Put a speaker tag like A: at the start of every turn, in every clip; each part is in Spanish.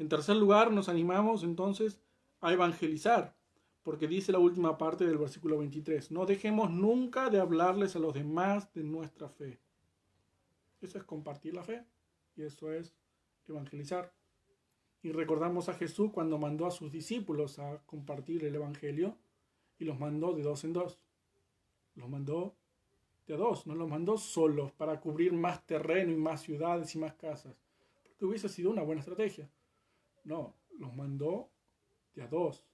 A: En tercer lugar, nos animamos entonces a evangelizar, porque dice la última parte del versículo 23, no dejemos nunca de hablarles a los demás de nuestra fe. Eso es compartir la fe y eso es evangelizar. Y recordamos a Jesús cuando mandó a sus discípulos a compartir el evangelio y los mandó de dos en dos. Los mandó de a dos, no los mandó solos para cubrir más terreno y más ciudades y más casas, porque hubiese sido una buena estrategia. No, los mandó de a dos.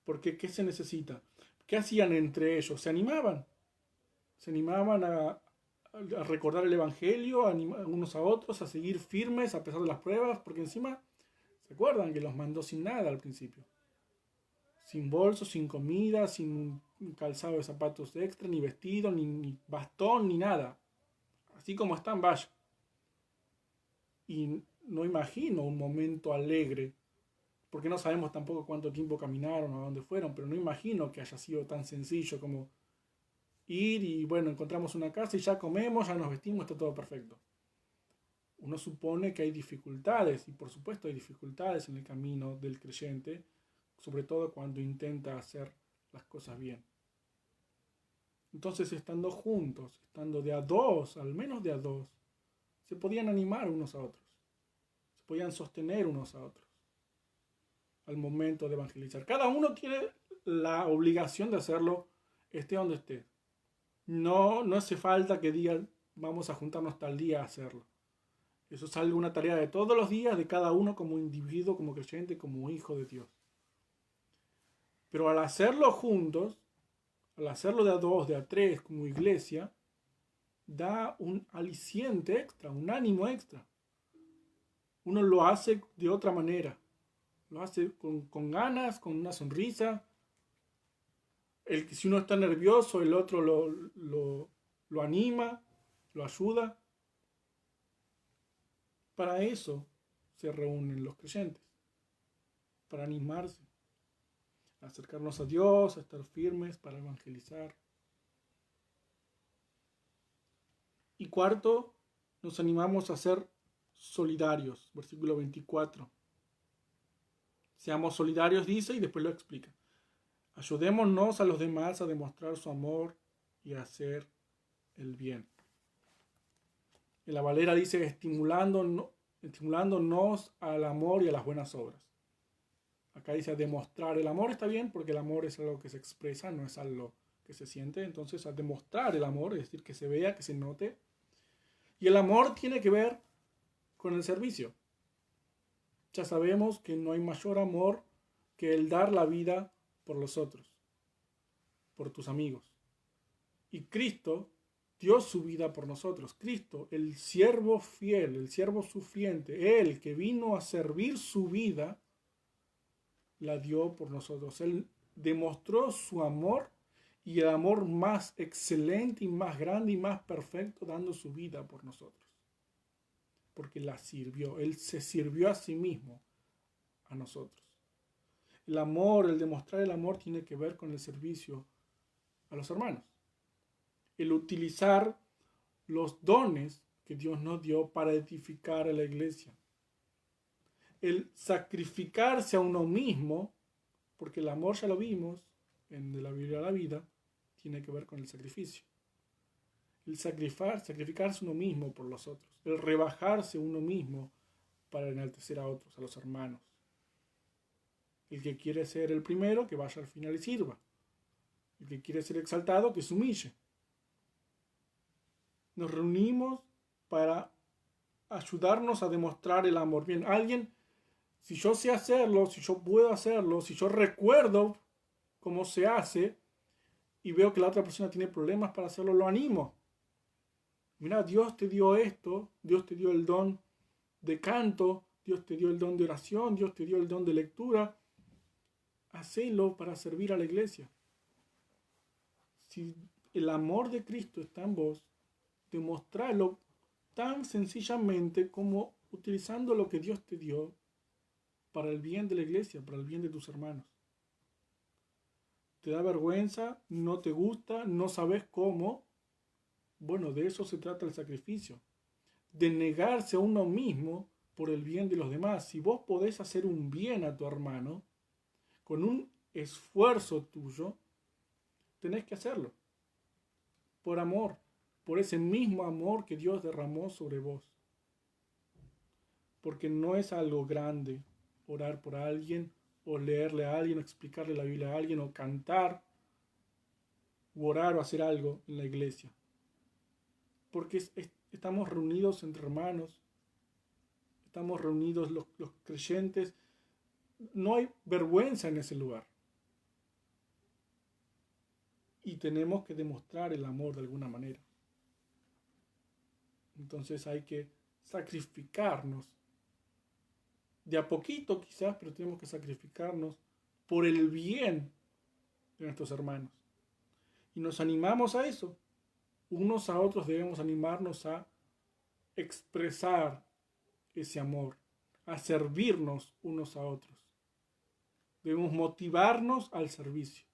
A: Porque ¿qué se necesita? ¿Qué hacían entre ellos? Se animaban a recordar el Evangelio, a animar unos a otros, a seguir firmes a pesar de las pruebas, porque encima, ¿se acuerdan que los mandó sin nada al principio? Sin bolso, sin comida, sin un calzado de zapatos extra, ni vestido, ni bastón, ni nada. Así como están, vaya. Y no imagino un momento alegre, porque no sabemos tampoco cuánto tiempo caminaron o a dónde fueron, pero no imagino que haya sido tan sencillo como ir y bueno, encontramos una casa y ya comemos, ya nos vestimos, está todo perfecto. Uno supone que hay dificultades, y por supuesto hay dificultades en el camino del creyente, sobre todo cuando intenta hacer las cosas bien. Entonces, estando juntos, estando de a dos, al menos de a dos, se podían animar unos a otros, se podían sostener unos a otros al momento de evangelizar. Cada uno tiene la obligación de hacerlo, esté donde esté. No hace falta que digan, vamos a juntarnos tal día a hacerlo. Eso es algo, una tarea de todos los días, de cada uno como individuo, como creyente, como hijo de Dios. Pero al hacerlo juntos, al hacerlo de a dos, de a tres, como iglesia, da un aliciente extra, un ánimo extra. Uno lo hace de otra manera. Lo hace con ganas, con una sonrisa. Si uno está nervioso, el otro lo anima, lo ayuda. Para eso se reúnen los creyentes, para animarse, a acercarnos a Dios, a estar firmes, para evangelizar. Y cuarto, nos animamos a ser solidarios, versículo 24. Seamos solidarios, dice, y después lo explica. Ayudémonos a los demás a demostrar su amor y a hacer el bien. En la Valera dice estimulándonos al amor y a las buenas obras. Acá dice a demostrar. El amor está bien porque el amor es algo que se expresa, no es algo que se siente. Entonces a demostrar el amor, es decir, que se vea, que se note. Y el amor tiene que ver con el servicio. Ya sabemos que no hay mayor amor que el dar la vida por los otros, por tus amigos. Y Cristo dio su vida por nosotros. Cristo, el siervo fiel, el siervo sufriente, Él que vino a servir su vida, la dio por nosotros. Él demostró su amor y el amor más excelente y más grande y más perfecto dando su vida por nosotros. Porque la sirvió. Él se sirvió a sí mismo a nosotros. El amor, el demostrar el amor tiene que ver con el servicio a los hermanos. El utilizar los dones que Dios nos dio para edificar a la iglesia. El sacrificarse a uno mismo, porque el amor ya lo vimos en De la Biblia a la vida, tiene que ver con el sacrificio. El sacrificarse uno mismo por los otros. El rebajarse uno mismo para enaltecer a otros, a los hermanos. El que quiere ser el primero, que vaya al final y sirva. El que quiere ser exaltado, que se humille. Nos reunimos para ayudarnos a demostrar el amor. Bien, alguien, si yo sé hacerlo, si yo puedo hacerlo, si yo recuerdo cómo se hace y veo que la otra persona tiene problemas para hacerlo, lo animo. Mira, Dios te dio esto, Dios te dio el don de canto, Dios te dio el don de oración, Dios te dio el don de lectura. Hacelo para servir a la iglesia. Si el amor de Cristo está en vos, demostrarlo tan sencillamente como utilizando lo que Dios te dio para el bien de la iglesia, para el bien de tus hermanos. ¿Te da vergüenza? ¿No te gusta? ¿No sabes cómo? Bueno, de eso se trata el sacrificio. De negarse a uno mismo por el bien de los demás. Si vos podés hacer un bien a tu hermano, con un esfuerzo tuyo, tenés que hacerlo. Por amor, por ese mismo amor que Dios derramó sobre vos. Porque no es algo grande orar por alguien, o leerle a alguien, o explicarle la Biblia a alguien, o cantar, o orar o hacer algo en la iglesia. Porque estamos reunidos entre hermanos, estamos reunidos los creyentes, no hay vergüenza en ese lugar. Y tenemos que demostrar el amor de alguna manera. Entonces hay que sacrificarnos. De a poquito quizás, pero tenemos que sacrificarnos por el bien de nuestros hermanos. Y nos animamos a eso. Unos a otros debemos animarnos a expresar ese amor, a servirnos unos a otros. Debemos motivarnos al servicio,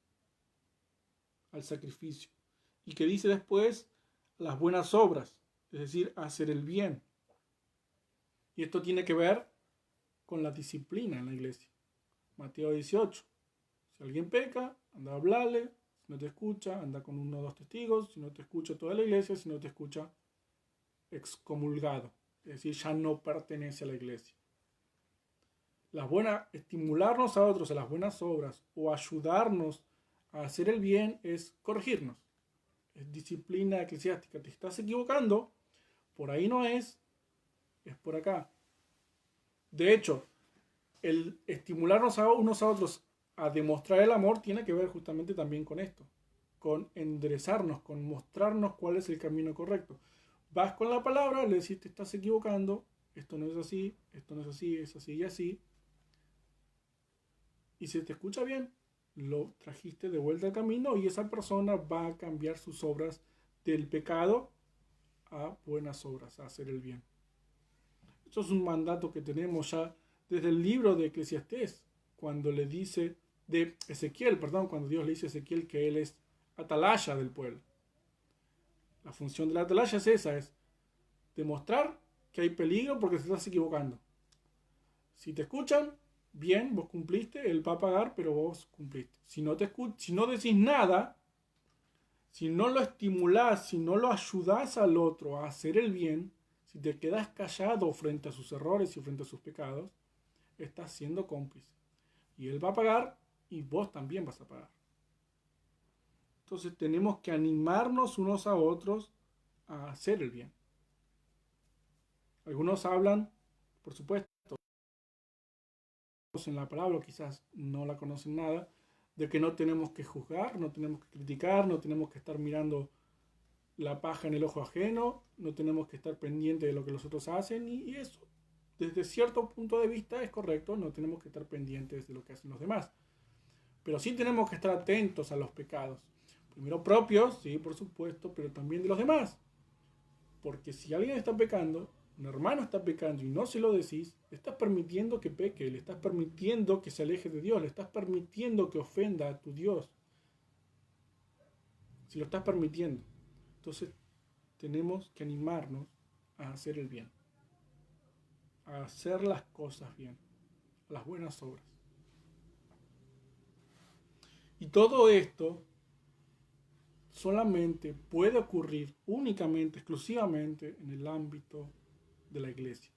A: al sacrificio. Y que dice después las buenas obras, es decir, hacer el bien. Y esto tiene que ver con la disciplina en la iglesia. Mateo 18. Si alguien peca, anda a hablarle. Si no te escucha, anda con 1 o 2 testigos. Si no te escucha toda la iglesia, si no te escucha, excomulgado. Es decir, ya no pertenece a la iglesia. Estimularnos a otros a las buenas obras o ayudarnos a hacer el bien es corregirnos. Es disciplina eclesiástica. Te estás equivocando, por ahí no es por acá. De hecho, el estimularnos a unos a otros a demostrar el amor tiene que ver justamente también con esto, con enderezarnos, con mostrarnos cuál es el camino correcto. Vas con la palabra, le decís te estás equivocando, esto no es así, esto no es así, es así y así. Y si te escucha bien, lo trajiste de vuelta al camino y esa persona va a cambiar sus obras del pecado a buenas obras, a hacer el bien. Esto es un mandato que tenemos ya desde el libro de Eclesiastés, cuando le dice, de Ezequiel, perdón, cuando Dios le dice a Ezequiel que él es atalaya del pueblo. La función de la atalaya es esa, es demostrar que hay peligro porque te estás equivocando. Si te escuchan, bien, vos cumpliste, él va a pagar, pero vos cumpliste. Si no decís nada, si no lo estimulás, si no lo ayudás al otro a hacer el bien, si te quedas callado frente a sus errores y frente a sus pecados, estás siendo cómplice. Y él va a pagar y vos también vas a pagar. Entonces tenemos que animarnos unos a otros a hacer el bien. Algunos hablan, por supuesto, en la palabra, quizás no la conocen nada, de que no tenemos que juzgar, no tenemos que criticar, no tenemos que estar mirando la paja en el ojo ajeno, no tenemos que estar pendientes de lo que los otros hacen, y eso, desde cierto punto de vista, es correcto, no tenemos que estar pendientes de lo que hacen los demás. Pero sí tenemos que estar atentos a los pecados. Primero propios, sí, por supuesto, pero también de los demás. Porque si alguien está pecando, un hermano está pecando y no se lo decís, le estás permitiendo que peque, le estás permitiendo que se aleje de Dios, le estás permitiendo que ofenda a tu Dios. Si lo estás permitiendo. Entonces tenemos que animarnos a hacer el bien, a hacer las cosas bien, a las buenas obras. Y todo esto solamente puede ocurrir únicamente, exclusivamente en el ámbito de la iglesia.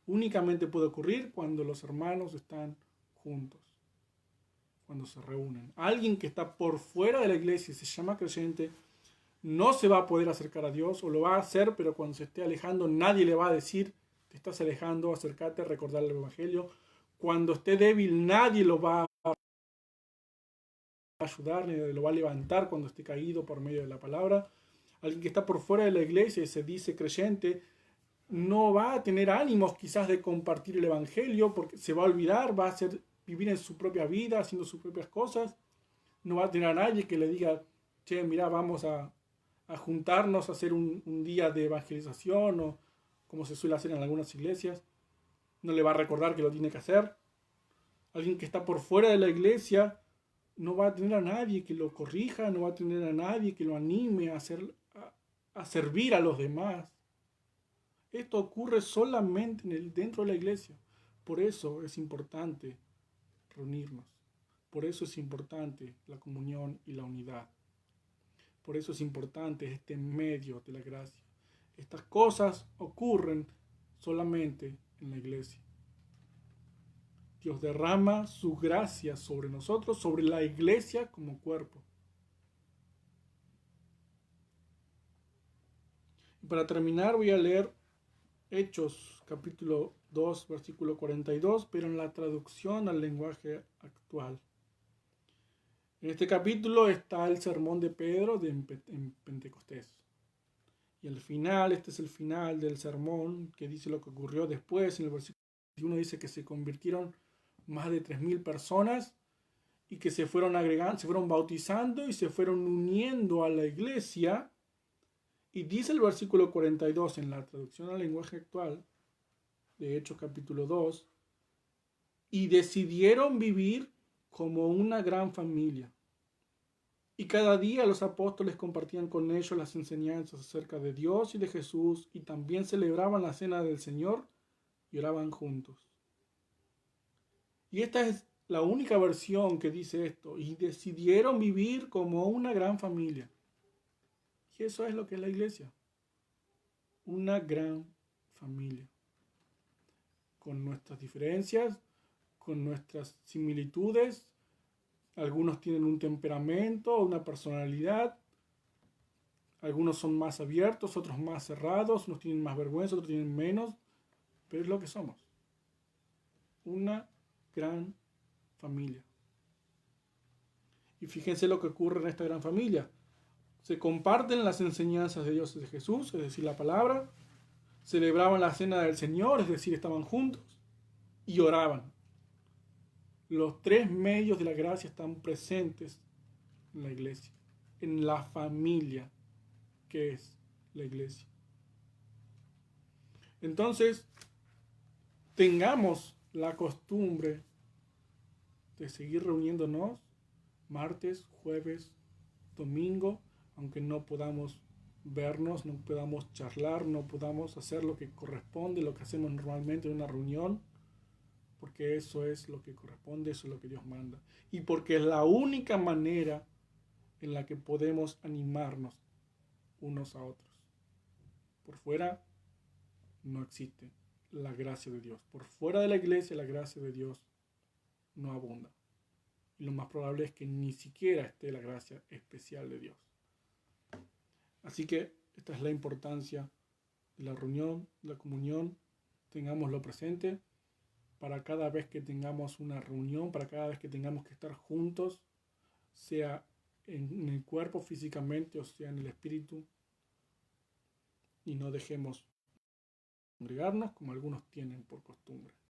A: Únicamente puede ocurrir cuando los hermanos están juntos, cuando se reúnen. Alguien que está por fuera de la iglesia y se llama creyente no se va a poder acercar a Dios, o lo va a hacer, pero cuando se esté alejando nadie le va a decir te estás alejando, acércate, recordarle el evangelio. Cuando esté débil nadie lo va a ayudar, ni lo va a levantar cuando esté caído por medio de la palabra. Alguien que está por fuera de la iglesia y se dice creyente no va a tener ánimos quizás de compartir el evangelio porque se va a olvidar, va a vivir en su propia vida, haciendo sus propias cosas. No va a tener a nadie que le diga, che, mira, vamos a juntarnos a hacer un día de evangelización, o como se suele hacer en algunas iglesias. No le va a recordar que lo tiene que hacer. Alguien que está por fuera de la iglesia no va a tener a nadie que lo corrija, no va a tener a nadie que lo anime a servir a los demás. Esto ocurre solamente dentro de la iglesia. Por eso es importante reunirnos. Por eso es importante la comunión y la unidad. Por eso es importante este medio de la gracia. Estas cosas ocurren solamente en la iglesia. Dios derrama su gracia sobre nosotros, sobre la iglesia como cuerpo. Y para terminar voy a leer Hechos capítulo 2, versículo 42, pero en la traducción al lenguaje actual. En este capítulo está el sermón de Pedro en Pentecostés. Y al final, este es el final del sermón que dice lo que ocurrió después. En el versículo 21 dice que se convirtieron más de 3.000 personas y que se fueron agregando, se fueron bautizando y se fueron uniendo a la iglesia. Y dice el versículo 42 en la traducción al lenguaje actual de Hechos capítulo 2, y decidieron vivir como una gran familia. Y cada día los apóstoles compartían con ellos las enseñanzas acerca de Dios y de Jesús, y también celebraban la cena del Señor y oraban juntos. Y esta es la única versión que dice esto, y decidieron vivir como una gran familia. Y eso es lo que es la iglesia, una gran familia, con nuestras diferencias, con nuestras similitudes. Algunos tienen un temperamento, una personalidad. Algunos son más abiertos, otros más cerrados. Unos tienen más vergüenza, otros tienen menos. Pero es lo que somos. Una gran familia. Y fíjense lo que ocurre en esta gran familia. Se comparten las enseñanzas de Dios y de Jesús, es decir, la palabra. Celebraban la cena del Señor, es decir, estaban juntos. Y oraban. Los tres medios de la gracia están presentes en la iglesia, en la familia que es la iglesia. Entonces, tengamos la costumbre de seguir reuniéndonos martes, jueves, domingo, aunque no podamos vernos, no podamos charlar, no podamos hacer lo que corresponde, lo que hacemos normalmente en una reunión, porque eso es lo que corresponde, eso es lo que Dios manda. Y porque es la única manera en la que podemos animarnos unos a otros. Por fuera no existe la gracia de Dios. Por fuera de la iglesia la gracia de Dios no abunda. Y lo más probable es que ni siquiera esté la gracia especial de Dios. Así que esta es la importancia de la reunión, de la comunión. Tengámoslo presente para cada vez que tengamos una reunión, para cada vez que tengamos que estar juntos, sea en el cuerpo físicamente o sea en el espíritu, y no dejemos congregarnos como algunos tienen por costumbre.